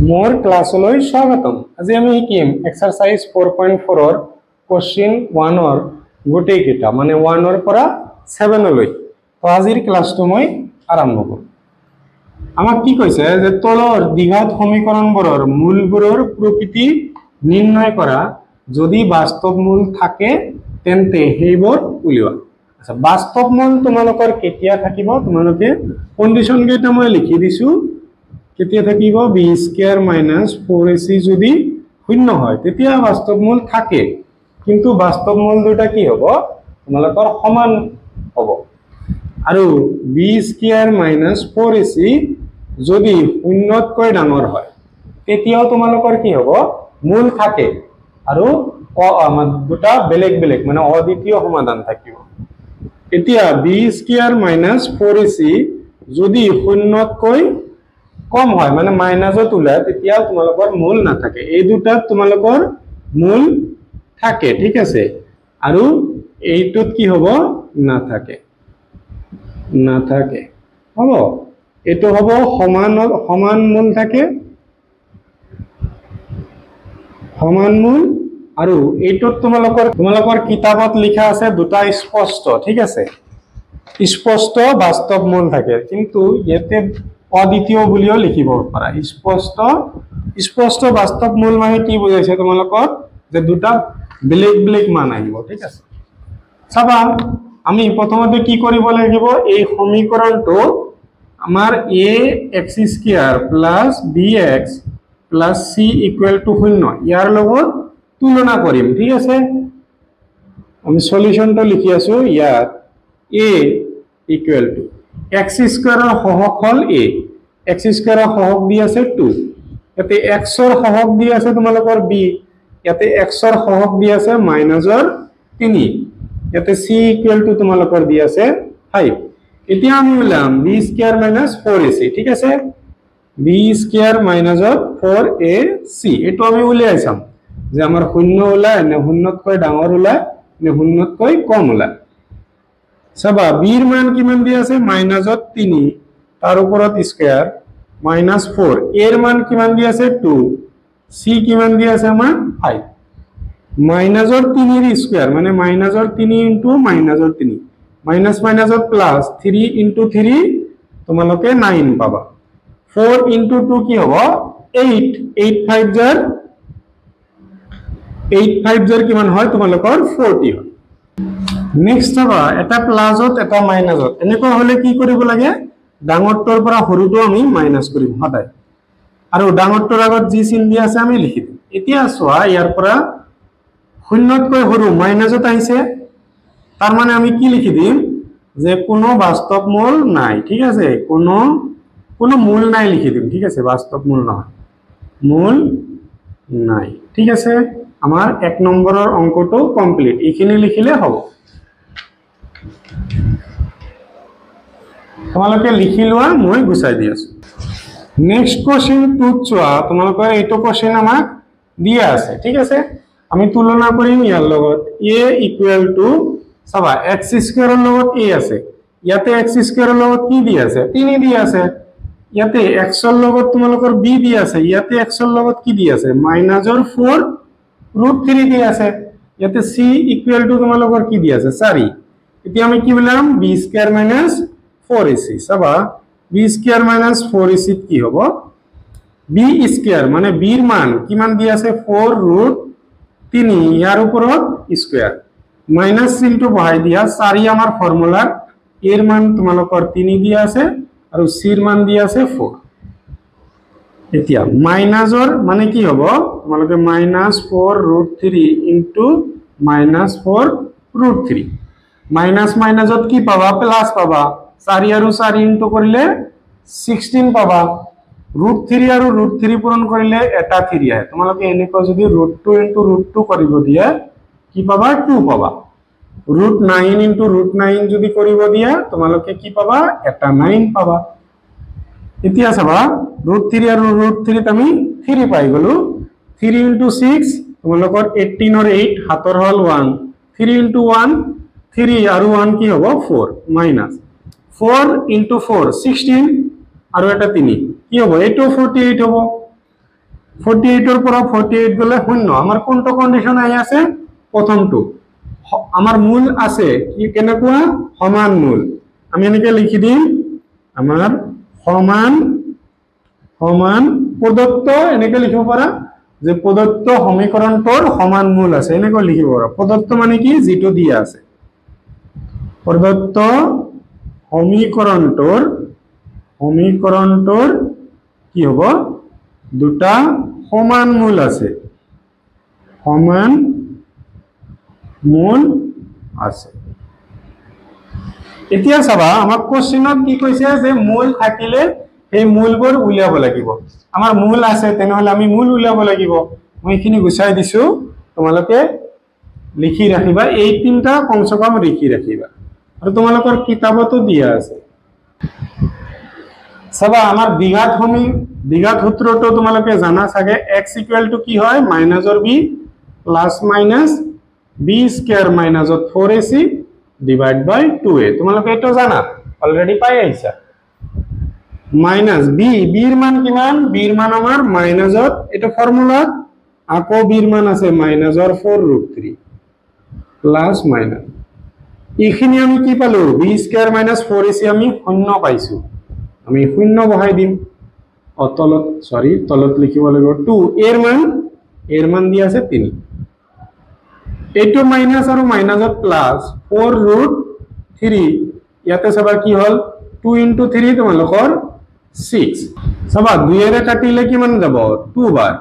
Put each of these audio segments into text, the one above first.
मोर क्लासলৈ स्वागतम। আজি আমি শিকিম এক্সাৰসাইজ 4.4 ৰ কোশ্চেন 1 ৰ গোটেই কিটা মানে 1 ৰ পৰা 7 লৈ। তো আজিৰ ক্লাসটো মই আৰম্ভ কৰিম। আমাক কি কৈছে যে তলৰ দ্বিঘাত সমীকৰণবোৰৰ মূলবোৰৰ প্ৰকৃতি নিৰ্ণয় কৰা, যদি বাস্তৱ মূল থাকে তেন্তে সেইবোৰ উলিওৱা। আচ্ছা, বাস্তৱ মূল তোমালোকৰ কেতিয়া থাকিব? তোমালোকে কন্ডিশন কেইটা মই লিখি দিছো। কেতিয়া থাকিব? b স্কয়ার মাইনাস 4ac যদি শূন্য হয় তেতিয়া বাস্তৱ মূল থাকে, কিন্তু বাস্তৱ মূল দুটা কি হ'ব? তোমালোকৰ সমান হ'ব। আৰু b স্কয়াৰ মাইনাস 4ac যদি শূন্যতকৈ ডাঙৰ হয় তেতিয়াও তোমালোকৰ কি হ'ব? মূল থাকে আৰু দুটা বেলেগ বেলেগ মানে অদ্বিতীয় সমাধান থাকিব। এতিয়া b স্কয়ার মাইনাস 4ac যদি শূন্যতকৈ কম হয় মানে মাইনাসত ওলায় তেতিয়া তোমালোকৰ মূল নাথাকে। এই দুটাত তোমালোকৰ মূল থাকে, ঠিক আছে। আৰু এইটোত কি হ'ব? নাথাকে, নাথাকে হ'ব। এইটো হ'ব সমান মূল থাকে, সমান মূল। আৰু এইটোত তোমালোকৰ কিতাপত লিখা আছে দুটা স্পষ্ট, ঠিক আছে, স্পষ্ট বাস্তৱ মূল থাকে, কিন্তু ইয়াতে অদ্বিতীয় বুলিও লিখিব পাৰা। স্পষ্ট বাস্তৱ মূল মানে কি বুজাইছে তোমালোকৰ? যে দুটা বেলেগ বেলেগ মান আহিব, ঠিক আছে। চাবা, আমি প্ৰথমতে কি কৰিব লাগিব? এই সমীকৰণটো আমাৰ ax square plus bx plus c equal to 0 ইয়াৰ লগত তুলনা কৰিম, ঠিক আছে। আমি সলিউশনটো লিখি আছো। ইয়াত a ইকুয়াল টু x স্কয়াৰৰ সহগ হল a, x স্কয়াৰৰ সহগ দি আছে 2, ইয়াতে x ৰ সহগ দি আছে তোমালোকৰ b, ইয়াতে x ৰ সহগ দি আছে মাইনাসৰ 3, ইয়াতে c ইকুয়াল টু তোমালোকৰ দি আছে 5। এতিয়া আমি উলাম b স্কয়ার মাইনাস 4ac, ঠিক আছে। b স্কয়ার মাইনাসত 4ac এটো আমি উলিয়াই চাম যে আমাৰ শূন্য ওলায় নে শূন্যতকৈ ডাঙৰ ওলায় নে শূন্যতকৈ কম ওলায়। চাবা, b ৰ মান কিমান দি আছে? মাইনাসত 3 তাৰ ওপৰত স্কয়াৰ মাইনাস 4, a ৰ মান কিমান দি আছে? 2, c কিমান দি আছে আমাৰ 5। মাইনাসৰ 3 ৰ স্কয়াৰ মানে মাইনাসৰ 3 ইনটু মাইনাসৰ 3, মাইনাস মাইনাসত প্লাস 3 ইনটু 3 তোমালোকে 9 পাবা। 4 ইনটু 2 কি হ'ব? 8, 8 5 জাৰ কিমান হয়? তোমালোকৰ 40 হয়। নেক্সট চাবা, এটা প্লাসত এটা মাইনাসত, এনেকুৱা হলে কি কৰিব লাগে? ডাঙৰটোৰ পৰা সৰুটো আমি মাইনাস কৰিম সদায়, আৰু ডাঙৰটোৰ আগত যি চিন দি আছে আমি লিখি দিম। এতিয়া চোৱা, ইয়াৰ পৰা শূন্যতকৈ সৰু মাইনাসত আহিছে, তাৰ মানে আমি কি লিখি দিম? যে কোনো বাস্তৱ মূল নাই, ঠিক আছে। কোনো মূল নাই লিখি দিম, ঠিক আছে। বাস্তৱ মূল নহয়, মূল নাই, ঠিক আছে। আমাৰ 1 নম্বৰৰ অংকটো কমপ্লিট। এইখিনি লিখিলে হ'ব। তোমালোকে লিখি লোৱা, মই গুচাই দি আছো। নেক্সট কোশ্চেন টুত চোৱা, তোমালোকৰ এইটো কোশ্চেন আমাক দিয়া আছে, ঠিক আছে। আমি তুলনা কৰিম ইয়াৰ লগত। a ইকুয়াল টু, চাবা, x স্কয়াৰৰ লগত a আছে, ইয়াতে x স্কয়াৰৰ লগত কি দি আছে? 3 দি আছে। ইয়াতে x ৰ লগত তোমালোকৰ b দি আছে, ইয়াতে x ৰ লগত কি দি আছে? মাইনাসৰ 4 ৰুট 3 দি আছে। ইয়াতে c ইকুয়াল টু তোমালোকৰ কি দি আছে? 4। এতিয়া আমি কি বললাম? b square minus 4ac। চাবা, b স্কয়ার মাইনাস 4ac কি হ'ব? b স্কয়ার মানে b ৰ মান কিমান দি আছে? 4 ৰুট 3, ইয়াৰ ওপৰত স্কয়াৰ মাইনাস চিনটো বহাই দিয়া। 4 আমাৰ ফৰ্মুলা, a ৰ মান তোমালোকৰ 3 দি আছে আৰু c ৰ মান দি আছে 4। এতিয়া মাইনাসৰ মানে কি হ'ব? তোমালোকে minus 4 root 3 into minus 4 root 3, minus মাইনাসত কি পাবা? প্লাস পাবা। 4 আৰু 4 ইনটু কৰিলে 16 পাবা। ৰুট 3 আৰু ৰুট 3 পূৰণ কৰিলে এটা 3 আহে। তোমালোকে এনেকৈ যদি ৰুট 2 ইনটু ৰুট 2 কৰিব দিয়া কি পাবা? 2 পাবা। ৰুট 9 ইনটু ৰুট 9 যদি কৰিব দিয়া তোমালোকে কি পাবা? এটা 9 পাবা। এতিয়া চাবা, ৰুট 3 আৰু ৰুট 3 আমি 3 পাই গলো। 3 ইনটু 6 তোমালোকৰ 18 ৰ 8 হাতৰ হল 1, 3 ইনটু 1 3 আৰু 1 কি হ'ব? 4 মাইনাস 4 ইনটু 4 16 আৰু এটা 3 কি হ'ব? এইটো 48 হ'ব। 48 এর পৰা 48 গলে শূন্য আমাৰ কোনটো কন্ডিশন আই আছে প্ৰথমটো আমাৰ মূল আছে কি কেনেকুৱা সমান মূল আমি এনেকে লিখি দিম আমাৰ সমান সমান প্ৰদত্ত এনেকে লিখিব পাৰা যে প্ৰদত্ত সমীকৰণটোৰ সমান মূল আছে এনেকৈ লিখিব পাৰা প্ৰদত্ত মানে কি যেটো দিয়া আছে প্ৰদত্ত সমীকৰণটোৰ কি হ'ব দুটা সমান মূল আছে সমান মূল আছে এতিয়া চাবা আমাক কোশ্চেনত কি কৈছে যে মূল থাকিলে এই মূলবোৰ উলিয়াব লাগিব আমাৰ মূল আছে তেনেহলে আমি মূল উলিয়াব লাগিব মই এখিনি গুছাই দিছো তোমালোকে লিখি ৰাখিবা এই তিনটা কমসে কম লিখি ৰাখিবা আৰু তোমালোকৰ কিতাপতো দিয়া আছে চাবা আমাৰ দ্বিঘাত সূত্ৰটো তোমালোকে জানা চাগে x = কি হয় -b plus minus b square minus 4ac divide by 2a তোমালোকে এটো জানা অলরেডি পাই আইছা মাইনাস b এর মান কিমান b এর মান আমার মাইনাসত এটা ফর্মুলা আকো b এর মান আছে -4√3 প্লাস মাইনাস এখানে আমি কি পালো b স্কয়ার মাইনাস 4ac আমি শূন্য পাইছো আমি শূন্য বহাই দিম তলত লিখিব লাগিব 2 এর মান দিয়া আছে 3 এইটো মাইনাস আৰু মাইনাসত প্লাস 4√3 ইয়াতে সবা কি হল 2 * 3 তোমালোকৰ 6 সবা 2 এৰে কাটিলে কিমান যাব 2 বাৰ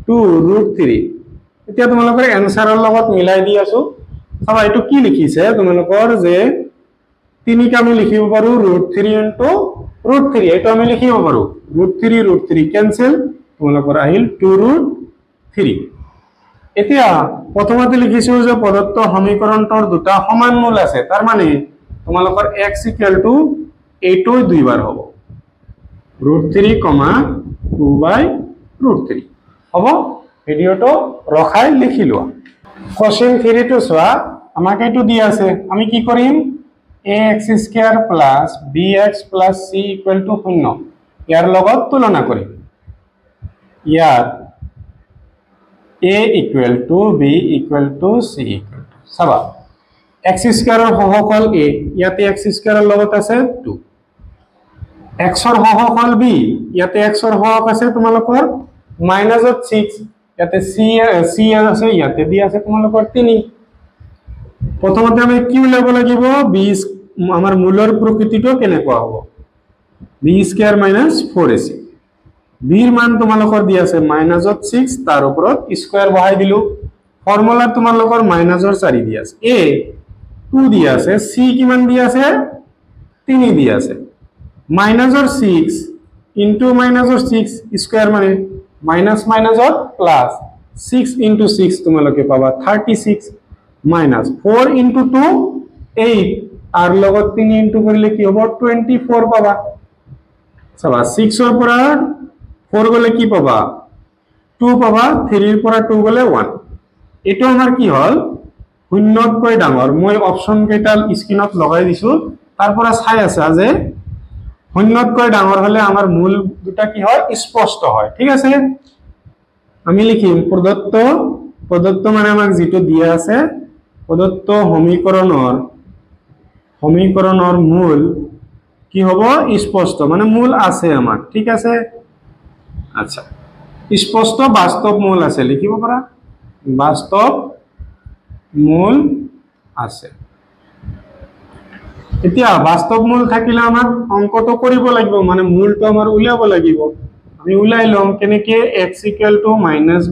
2√3 এতিয়া তোমালোকৰ এনসাৰৰ লগত মিলাই দি আছো সবা এটো কি লিখিছে তোমালোকৰ যে 3 ক আমি লিখিব পাৰো √3 এটো আমি লিখিব পাৰো √3 ক্যান্সেল তোমালোকৰ আহিল 2√3 এতিয়া প্ৰথমতে লিখিছো যে প্ৰদত্ত সমীকৰণটোৰ দুটা সমান মূল আছে তাৰ মানে তোমালোকৰ x = এইটো দুইবাৰ হ'ব √3, 2/√3 হ'ব ভিডিওটো ৰখাই লিখি লোৱা কোশ্চেন 3 টো চোৱা আমাকে এটো দিয়া আছে আমি কি কৰিম ax² + bx + c = 0 ইয়াৰ লগত তুলনা কৰিম ইয়াত a = b = c সবা x² ৰ সহফল a ইয়াতে x² ৰ লগত আছে 2 x ৰ সহফল b ইয়াতে x ৰ সহগ আছে তোমালোকৰ -6 ইয়াতে c আছে ইয়াতে d আছে তোমালোকৰ 3 প্ৰথমতে আমি কি উলাব লাগিব b আমাৰ মূলৰ প্ৰকৃতিটো কেনেকুৱা হ'ব b² - 4ac b এৰ মান তোমালোকৰ দি আছে -6 তাৰ উপৰত স্কয়াৰ বহাই দিলু ফৰ্মুলা তোমালোকৰ -4 দি আছে a 2 দি আছে c কিমান দি আছে 3 দি আছে -6 into -6 স্কয়ার মানে মাইনাস মাইনাসত প্লাস 6 into 6 তোমালোকে পাবা 36 minus 4 into 2 8 আর লগত 3 into কৰিলে কি হ'ব 24 পাবা চাবা 6 ৰ পৰা 4 গলে কি পাবা 2 পাবা 3 ৰ পৰা 2 গলে 1 এটো আমাৰ কি হল শূন্যতকৈ ডাঙৰ মই অপচন কেইটা স্ক্ৰিনত লগাই দিছো তাৰ পৰা চাই আছে যে শূন্যতকৈ ডাঙৰ হলে আমাৰ মূল দুটা কি হয় স্পষ্ট হয় ঠিক আছে আমি লিখিম প্ৰদত্ত মানে আমাক যেটো দিয়া আছে প্ৰদত্ত সমীকৰণৰ মূল কি হ'ব স্পষ্ট মানে মূল আছে আমাৰ ঠিক আছে আচ্ছা স্পষ্ট বাস্তব মূল আছে লিখিব পাৰা বাস্তব মূল আছে এতিয়া বাস্তব মূল থাকিলে আমাৰ অঙ্কটো কৰিব লাগিব মানে মূলটো আমাৰ উলিয়াব লাগিব আমি উলাই লম কেনেকে x =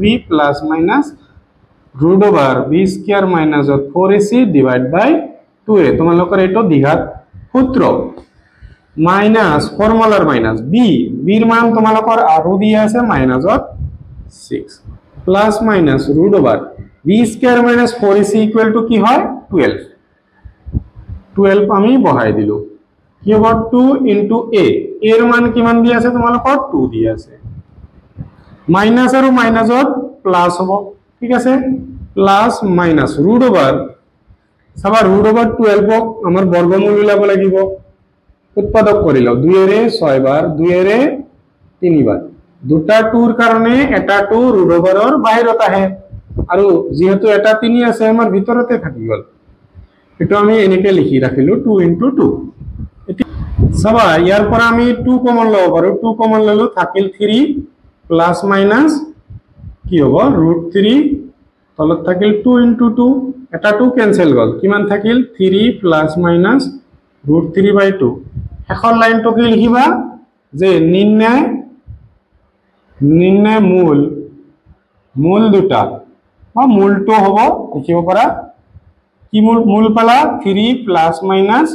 -b ± √b² - 4ac divide by 2a তোমালোকৰ এটো দ্বিঘাত সূত্ৰ মাইনাস ফৰ্মুলাৰ মাইনাস b এৰ মান তোমালোকৰ আৰু দি আছে -6 প্লাস মাইনাস √b² - 4ac = কি হয় 12 আমি বহাই দিলু কি হ'ব 2 into a এর মান কিমান দি আছে তোমালোকৰ 2 দি আছে মাইনাস আৰু মাইনাসত প্লাস হ'ব ঠিক আছে প্লাস মাইনাস √, সবার √12 আমার বর্গমূল উলাব লাগিব উৎপাদক করিল 2 এরে 6 বার 2 এরে 3 বার দুটা 2ৰ কাৰণে এটা 2 ৰুট ওভাৰৰ বাহিৰত আহে আৰু যেহেতু এটা 3 আছে আমাৰ ভিতৰতে থাকি গল এটো আমি এনেকে লিখি ৰাখিলো 2 * 2 চাবা ইয়াৰ পৰা আমি 2 কমন লব পাৰো 2 কমন ললো থাকিল 3 প্লাস মাইনাস কি হ'ব √3 তলত থাকিল 2 * 2 এটা 2 ক্যান্সেল গল কিমান থাকিল 3 প্লাস মাইনাস √3/2 এখন লাইনটো কি লিখিবা যে নির্ণয় মূল দুটা বা মূলটো হ'ব লিখিব পাৰা কি মূল পালা 3 প্লাস মাইনাস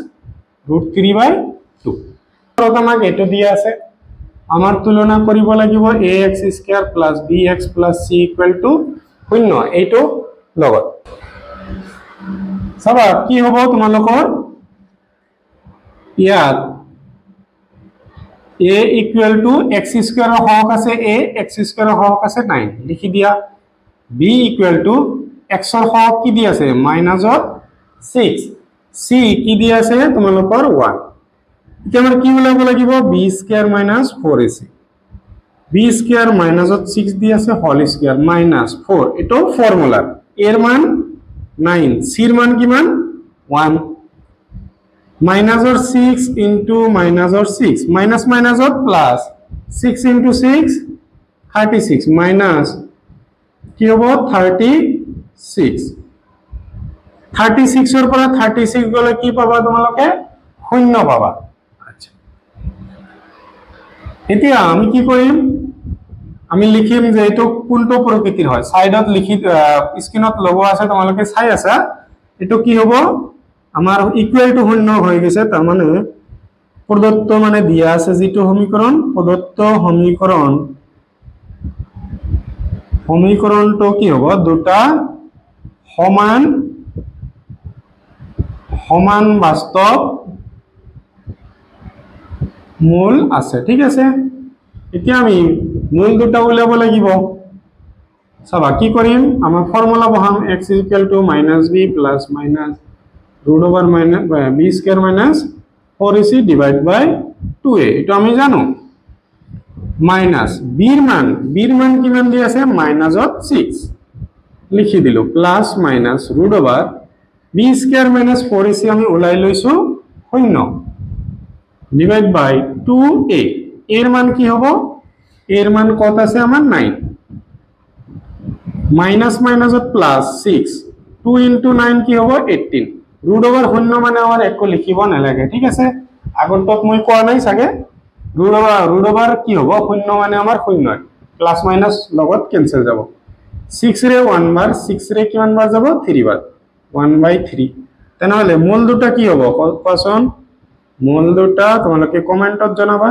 √3/2 আৰু আমাক এটো দিয়া আছে আমাৰ তুলনা কৰিব লাগিব ax² + bx + c = 0 এইটো লগত চাবা কি হ'ব তোমালোকৰ ইয়াত a = x² ৰ হক আছে a x² ৰ হক আছে 9 লিখি দিয়া b = x ৰ হক কি দি আছে -6 c কি দি আছে তোমালোকৰ 1 এতিয়া আমাৰ কি ওলাব লাগিব b² - 4ac b² মাইনাসত 6 দি আছে হোল স্কয়ার -4 এটো ফর্মুলা এর মান 9 c এর মান কিমান 1 -6 into -6 minus plus 6 into 6 36 minus কি হ'ব 36 36 এর পৰা 36 গলে কি পাবা তোমালোকে শূন্য পাবা আচ্ছা এতিয়া আমি কি কৰিম আমি লিখিম যে এটো কোনটো প্ৰকৃতিৰ হয় সাইডত লিখি স্ক্রিনত লোগো আছে তোমালোকে চাই আছা এটো কি হ'ব আমার ইকুয়াল টু 0 হয়ে গেছে তার মানে প্রদত্ত মানে দিয়া আছে যেটো সমীকরণ প্রদত্ত সমীকরণটো কি হ'ব দুটা সমান বাস্তব মূল আছে ঠিক আছে এতিয়া আমি মূল দুটা উলিয়াব লাগিব চাবা কি কৰিম আমাৰ ফর্মুলা বহাম x = -b plus minus √b² - 4ac / 2a এটা আমি জানো মাইনাস bর মান কিমান দি আছে -6 লিখি দিলো প্লাস মাইনাস √b² - 4ac আমি উলাই লৈছো 0 / 2a এর মান কি হ'ব এর মান কত আছে আমার 9 মাইনাস মাইনাসত প্লাস 6 2 * 9 কি হ'ব 18 √0 মানে আমার একো লিখিব নালাগে ঠিক আছে আগন্তক মই কোৱা নাই সাগে √0 কি হ'ব 0 মানে আমার 0 প্লাস মাইনাস লগত ক্যান্সেল যাব 6 রে 1 বার 6 রে কিমান বার যাব 3 বার 1/3 তেনহলে মূল দুটা কি হ'ব কোৱাচোন মূল দুটা তোমালোকে কমেন্টত জনাবা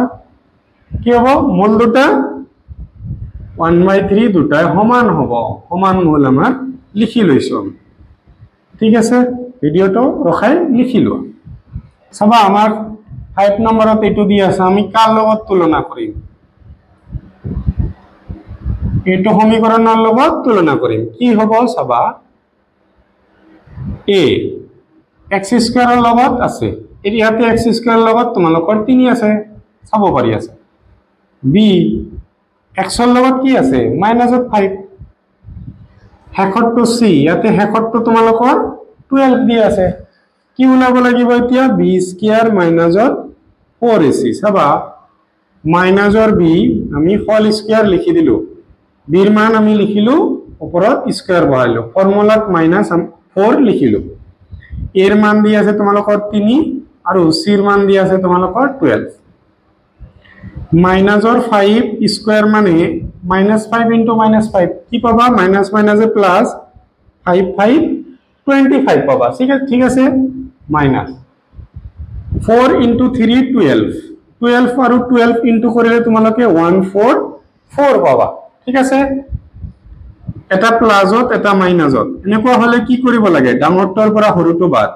কি হ'ব মূল দুটা 1/3 দুটাই সমান হ'ব সমান মূল আমাৰ লিখি লৈছো ঠিক আছে ভিডিওটো ৰখাই লিখিলো চাবা আমাৰ 5 নম্বৰত এটো দি আছে আমি কাৰ লগত তুলনা কৰিম এটো সমীকৰণৰ লগত তুলনা কৰিম কি হ'ব চাবা a x² ৰ লগত আছে ইয়াতে x² ৰ লগত তোমালোকৰ 3 আছে চাব পাৰি আছে b x ৰ লগত কি আছে -5 হেকটো c ইয়াতে হেকটো তোমালোকৰ 12 দি আছে কি উলাব লাগিব এতিয়া b² - 4ac চাবা মাইনাসৰ b আমি হোল স্কয়াৰ লিখি দিলো b এৰ মান আমি লিখিলো উপৰত স্কয়াৰ বহাইলো ফৰ্মুলাত -4 লিখিলো এৰ মান দি আছে তোমালোকৰ 3 আৰু c এৰ মান দি আছে তোমালোকৰ 12 মাইনাসৰ 5 স্কয়ার মানে -5 * -5 কি পাবা মাইনাস মাইনাসে প্লাস 5 5 25 পাবা ঠিক আছে মাইনাস 4 * 3 12 12 আৰু 12 ইনটু কৰিলে তোমালোকে 144 পাবা ঠিক আছে এটা প্লাসত এটা মাইনাসত এনেকুৱা হলে কি কৰিব লাগে ডাঙৰটোৰ পৰা সৰুটো বাদ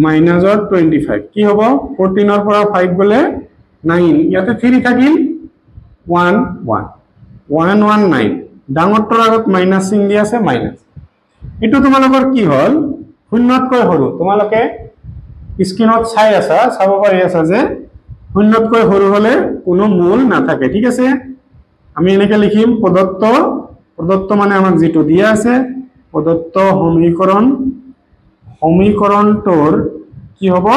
-25 কি হ'ব 14 ৰ পৰা 5 গলে 9 ইয়াতে 3 থাকিল 1 1 119 ডাঙৰটোৰ আগত মাইনাস চিন দি আছে মাইনাস এটো তোমালোকৰ কি হল শূন্যতকৈ সৰু তোমালোকে স্ক্ৰিনত চাই আছা চাব পাৰি আছা যে শূন্যতকৈ সৰু হলে কোনো মূল নাথাকে ঠিক আছে আমি এনেকে লিখিম প্ৰদত্ত প্ৰদত্ত মানে আমাক যেটো দিয়া আছে প্ৰদত্ত সমীকৰণটোৰ কি হ'ব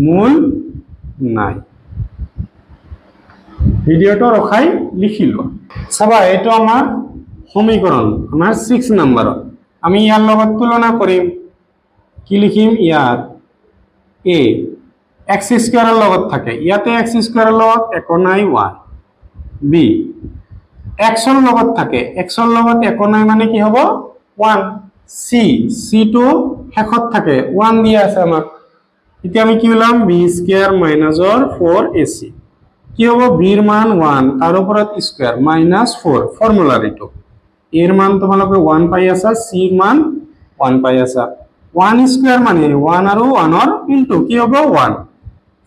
মূল নাই ভিডিওটো ৰখাই লিখিলো চাবা এটো আমাৰ সমীকৰণ আমাৰ 6 নম্বৰত আমি ইয়াৰ লগত তুলনা কৰিম কি লিখিম ইয়াত a x স্কয়াৰৰ লগত থাকে ইয়াতে x স্কয়াৰৰ লগত একো নাই y b x ৰ লগত থাকে x ৰ লগত একো নাই মানে কি হ'ব 1 c টো শেষত থাকে 1 দিয়া আছে আমাক এতিয়া আমি কি বললাম b স্কয়াৰ মাইনাসৰ 4ac কি হ'ব b ৰ মান 1 তাৰ ওপৰত স্কয়াৰ -4 ফৰ্মুলা ৰেটো এৰ মান তোমালোকে 1 পাই আছা c ৰ মান 1 পাই আছা 1 স্কয়াৰ মানে 1 আৰু 1 ৰ ইনটু কি হ'ব 1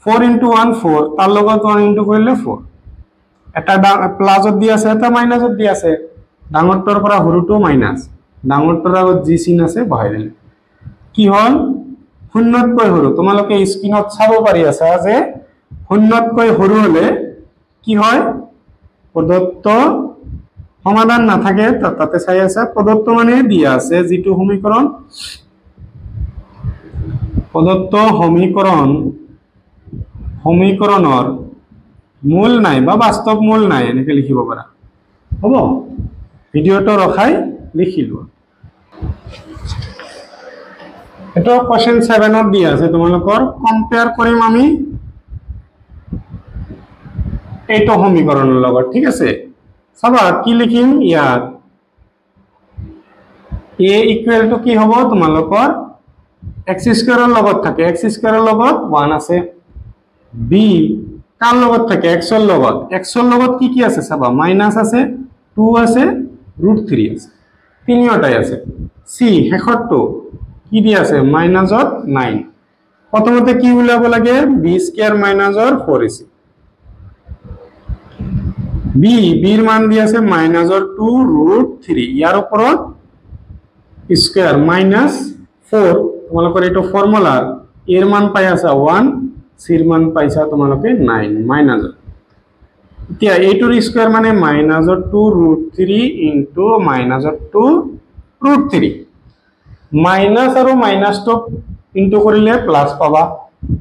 4 into 1 4 তাৰ লগত 1 ইনটু কৰিলে 4 এটা প্লাসত দি আছে এটা মাইনাসত দি আছে ডাঙৰটোৰ পৰা সৰুটো মাইনাস ডাঙৰটোৰ আগত যি চিন আছে বহাই দিলে কি হল শূন্যতকৈ সৰু তোমালোকে স্ক্ৰিনত চাব পাৰি আছা যে শূন্যতকৈ সৰু হলে কি হয় প্ৰদত্ত সমাধান না থাকে তাতে চাই আছে প্ৰদত্ত মানে দিয়া আছে যেটো প্ৰদত্ত সমীকৰণৰ মূল নাই বা বাস্তৱ মূল নাই এনেকে লিখিব পাৰা হ'ব ভিডিওটো ৰখাই লিখিলো এটো কোৱেশ্চন 7 ত দিয়া আছে তোমালোকৰ কম্পেয়াৰ কৰিম আমি এইটো সমীকৰণৰ লগত ঠিক আছে চাবা কি লিখিম ইয়াত a ইকুৱেল টু কি হ'ব তোমালোকৰ x স্কয়াৰৰ লগত থাকে x স্কয়াৰৰ লগত 1 আছে b কাৰ লগত থাকে x ৰ লগত কি আছে চাবা মাইনাস আছে 2 আছে √3 আছে তিনিওটাই আছে c শেষৰটো কি দি আছে মাইনাসত 9 প্ৰথমতে কি উলাব লাগে b স্কয়াৰ মাইনাসৰ 4ac b ৰ মান দি আছে মাইনাসৰ 2√3 ইয়াৰ ওপৰত স্কয়াৰ -4 তোমালোকৰ এটো ফৰ্মুলা এৰ মান পাই আছে 1 c ৰ মান পাইছা তোমালোকে 9 মাইনাস এতিয়া এইটোৰ স্কয়াৰ মানে -2√3 ইনটু -2√3 মাইনাস আৰু মাইনাসটো ইনটু কৰিলে প্লাস পাবা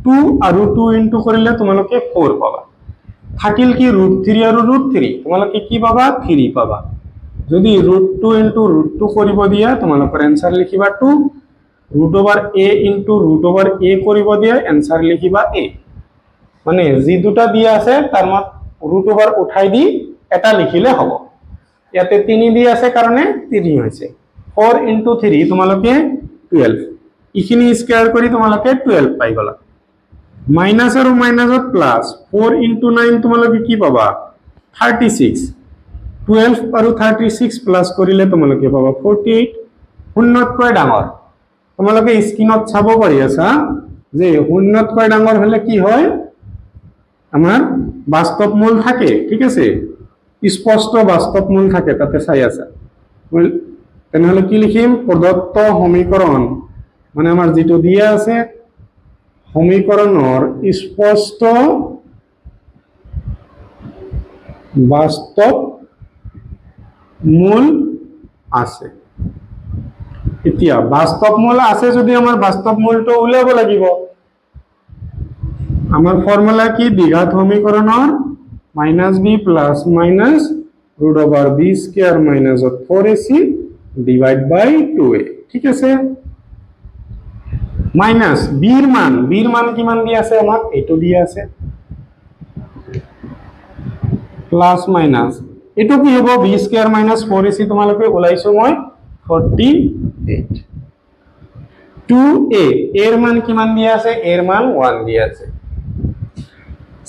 2 আৰু 2 ইনটু কৰিলে তোমালোকে 4 পাবা থাকিল কি √3 আৰু √3 তোমালোকে কি পাবা 3 পাবা যদি √2 ইনটু √2 কৰিব দিয়া তোমালোকৰ आंसर লিখিবা 2 √a ইনটু √a কৰিব দিয়া आंसर লিখিবা a মানে যি দুটা দিয়া আছে তাৰ মান √over উঠাই দি এটা লিখিলে হ'ব ইয়াতে 3 দি আছে কাৰণে 3 হৈছে 4 ইনটু 3 তোমালোকে 12 ইখিনি স্কয়াৰ কৰি তোমালোকে 12 পাই গলা মাইনাস আৰু মাইনাসত প্লাস 4 ইনটু 9 তোমালোকে কি পাবা 36 12 আৰু 36 প্লাস কৰিলে তোমালোকে পাবা 48 শূন্যতকৈ ডাঙৰ তোমালোকে স্ক্ৰিনত চাব পাৰি আছা যে শূন্যতকৈ ডাঙৰ হলে কি হয় আমাৰ বাস্তৱ মূল থাকে ঠিক আছে স্পষ্ট বাস্তৱ মূল থাকে তাতে চাই আছে তেনেহলে কি লিখিম প্ৰদত্ত সমীকৰণ মানে আমাৰ যেটো দিয়া আছে সমীকৰণৰ স্পষ্ট বাস্তৱ মূল আছে এতিয়া বাস্তৱ মূল আছে যদি আমাৰ বাস্তৱ মূলটো উলিয়াব লাগিব আমাৰ ফৰ্মুলা কি দ্বিঘাত সমীকৰণৰ -b plus minus √b square minus 4ac divide by 2a ঠিক আছে মাইনাস b ৰ মান কিমান দি আছে আমাক এটো দি আছে প্লাস মাইনাস এটো কি হ'ব b স্কয়ার মাইনাস 4ac তোমালোকে ওলাইছো মই 48 2a এর মান কিমান দি আছে এর মান 1 দি আছে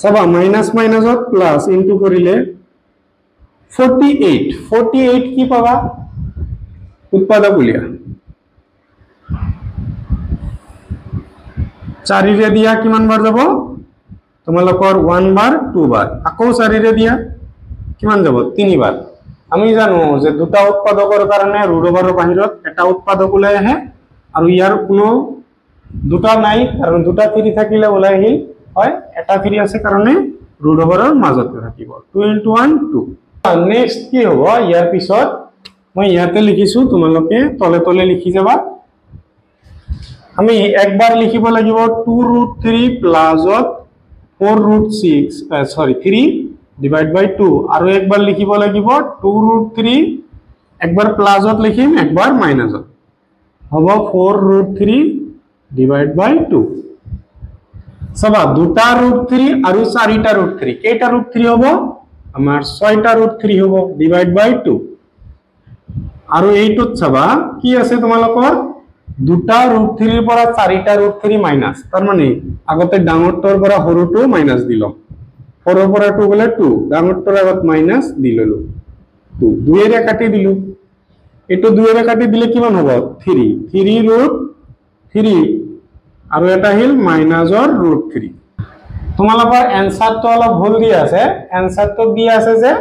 সবা মাইনাস মাইনাসত প্লাস ইনটু করিলে 48 কি পাবা উৎপাদক উলিয়া 4 ৰে দিয়া কিমান বাৰ যাব তোমালোকৰ 1 বাৰ 2 বাৰ আকৌ 4 ৰে দিয়া কিমান যাব 3 বাৰ আমি জানো যে দুটা উৎপাদকৰ কাৰণে √over বাহিৰত এটা উৎপাদক ওলাই আহে আৰু ইয়াৰ কোনো দুটা নাই কাৰণ দুটা 3 থাকিলে ওলাই আহিল হয় এটা 3 আছে কাৰণে √over মাজতে থাকিব 2 into 1 2 নেক্সট কি হ'ব ইয়াৰ পিছত মই ইয়াতে লিখিছো তোমালোকে তলে তলে লিখি যাবা আমি একবাৰ লিখিব লাগিব 2√3 প্লাসত 3 ডিভাইড বাই 2 আৰু একবাৰ লিখিব লাগিব 2√3 একবাৰ প্লাসত লিখিম একবাৰ মাইনাসত হ'ব 4√3 ডিভাইড বাই 2 সবা দুটা √3 আৰু চাৰিটা √3 কেইটা √3 হ'ব আমাৰ 6টা √3 হ'ব ডিভাইড বাই 2 আৰু এইটোত সবা কি আছে তোমালোকৰ দুটা √3 ৰ পৰা চাৰিটা √3 মাইনাস তাৰ মানে আগতে ডাঙৰটোৰ পৰা সৰুটো মাইনাস দিলম সৰুৰ পৰা 2 গলে 2 ডাঙৰটোৰ আগত মাইনাস দিললো 2 দুইৰে কাটি দিলু এটো দুইৰে কাটি দিলে কিমান হ'ব 3 আৰু এটা হিল মাইনাসৰ √3 তোমালোকৰ এনসাৰটো অলপ ভুল দি আছে এনসাৰটো দি আছে যে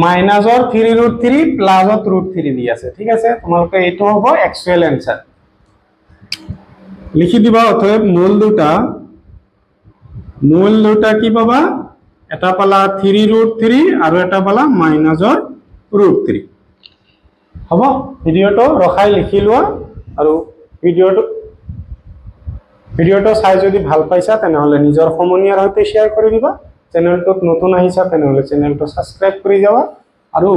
মাইনাসৰ 3√3 প্লাসত √3 দি আছে ঠিক আছে তোমালোকে এটো হ'ব एक्चुअल आंसर লিখি দিবা অতএব মূল দুটা কি পাবা এটা পালা 3√3 আৰু এটা পালা মাইনাসৰ √3 হ'ব ভিডিওটো ৰখাই লিখি লোৱা আৰু ভিডিওটো চাই যদি ভাল পাইছা তেনেহলে নিজৰ সমনীয়াৰ সৈতে শেয়াৰ কৰি দিবা চেনেলটোত নতুন আহিছা তেনেহলে চেনেলটো সাবস্ক্ৰাইব কৰি যাবা আৰু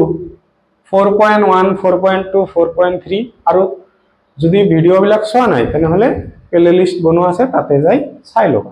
4.1 4.2 4.3 আৰু যদি ভিডিওবিলাক চোৱা নাই তেনেহলে প্লেলিস্ট বনোৱা আছে তাতে যাই চাই লবা